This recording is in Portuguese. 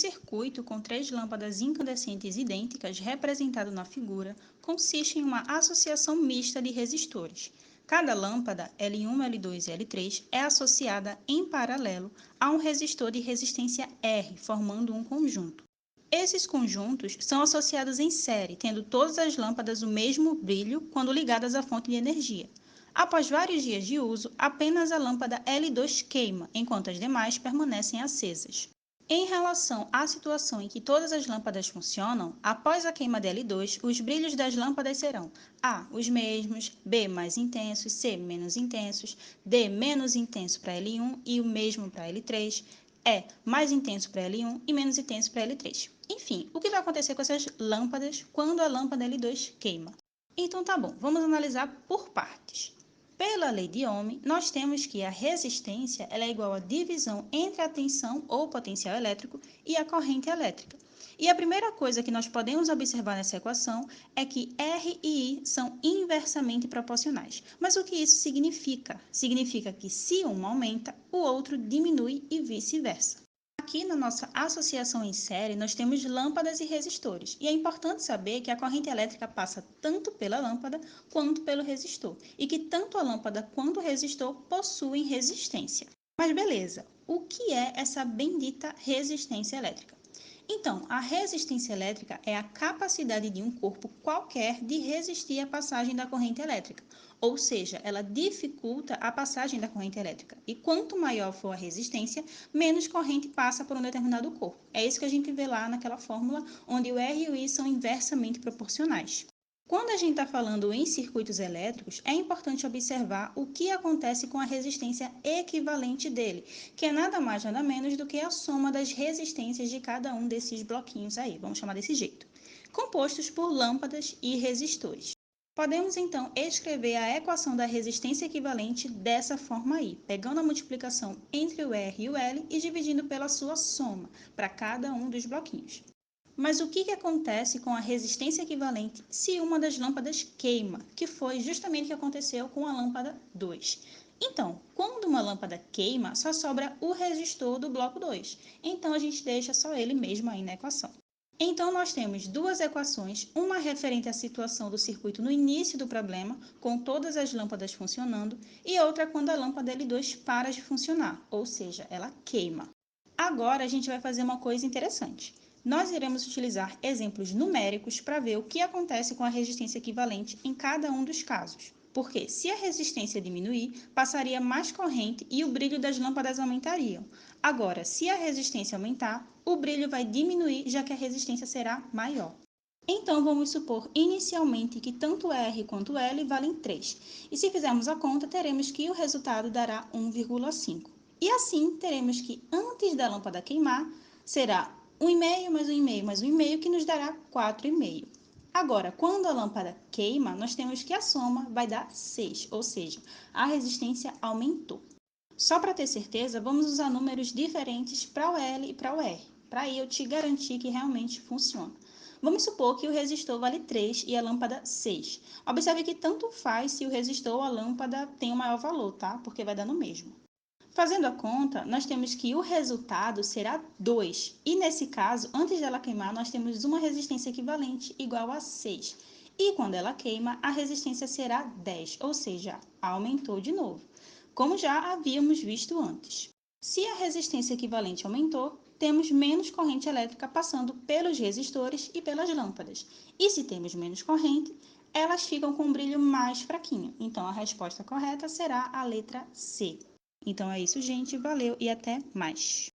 circuito com 3 lâmpadas incandescentes idênticas, representado na figura, consiste em uma associação mista de resistores. Cada lâmpada, L1, L2 e L3, é associada em paralelo a um resistor de resistência R, formando um conjunto. Esses conjuntos são associados em série, tendo todas as lâmpadas o mesmo brilho quando ligadas à fonte de energia. Após vários dias de uso, apenas a lâmpada L2 queima, enquanto as demais permanecem acesas. Em relação à situação em que todas as lâmpadas funcionam, após a queima de L2, os brilhos das lâmpadas serão A, os mesmos, B, mais intensos, C, menos intensos, D, menos intenso para L1 e o mesmo para L3, E, mais intenso para L1 e menos intenso para L3. Enfim, o que vai acontecer com essas lâmpadas quando a lâmpada L2 queima? Então tá bom, vamos analisar por partes. Pela lei de Ohm, nós temos que a resistência ela é igual à divisão entre a tensão ou potencial elétrico e a corrente elétrica. E a primeira coisa que nós podemos observar nessa equação é que R e I são inversamente proporcionais. Mas o que isso significa? Significa que se um aumenta, o outro diminui e vice-versa. Aqui na nossa associação em série, nós temos lâmpadas e resistores. E é importante saber que a corrente elétrica passa tanto pela lâmpada quanto pelo resistor. E que tanto a lâmpada quanto o resistor possuem resistência. Mas beleza, o que é essa bendita resistência elétrica? Então, a resistência elétrica é a capacidade de um corpo qualquer de resistir à passagem da corrente elétrica, ou seja, ela dificulta a passagem da corrente elétrica. E quanto maior for a resistência, menos corrente passa por um determinado corpo. É isso que a gente vê lá naquela fórmula, onde o R e o I são inversamente proporcionais. Quando a gente está falando em circuitos elétricos, é importante observar o que acontece com a resistência equivalente dele, que é nada mais nada menos do que a soma das resistências de cada um desses bloquinhos aí, vamos chamar desse jeito, compostos por lâmpadas e resistores. Podemos então escrever a equação da resistência equivalente dessa forma aí, pegando a multiplicação entre o R e o L e dividindo pela sua soma para cada um dos bloquinhos. Mas o que acontece com a resistência equivalente se uma das lâmpadas queima, que foi justamente o que aconteceu com a lâmpada 2? Então, quando uma lâmpada queima, só sobra o resistor do bloco 2. Então, a gente deixa só ele mesmo aí na equação. Então, nós temos duas equações, uma referente à situação do circuito no início do problema, com todas as lâmpadas funcionando, e outra quando a lâmpada L2 para de funcionar, ou seja, ela queima. Agora, a gente vai fazer uma coisa interessante. Nós iremos utilizar exemplos numéricos para ver o que acontece com a resistência equivalente em cada um dos casos. Porque se a resistência diminuir, passaria mais corrente e o brilho das lâmpadas aumentariam. Agora, se a resistência aumentar, o brilho vai diminuir, já que a resistência será maior. Então, vamos supor inicialmente que tanto R quanto L valem 3. E se fizermos a conta, teremos que o resultado dará 1,5. E assim, teremos que antes da lâmpada queimar, será 1,5 mais 1,5 mais 1,5, que nos dará 4,5. Agora, quando a lâmpada queima, nós temos que a soma vai dar 6, ou seja, a resistência aumentou. Só para ter certeza, vamos usar números diferentes para o L e para o R, para aí eu te garantir que realmente funciona. Vamos supor que o resistor vale 3 e a lâmpada 6. Observe que tanto faz se o resistor ou a lâmpada tem o maior valor, tá? Porque vai dar no mesmo. Fazendo a conta, nós temos que o resultado será 2. E nesse caso, antes dela queimar, nós temos uma resistência equivalente igual a 6. E quando ela queima, a resistência será 10, ou seja, aumentou de novo, como já havíamos visto antes. Se a resistência equivalente aumentou, temos menos corrente elétrica passando pelos resistores e pelas lâmpadas. E se temos menos corrente, elas ficam com um brilho mais fraquinho. Então, a resposta correta será a letra C. Então é isso, gente. Valeu e até mais!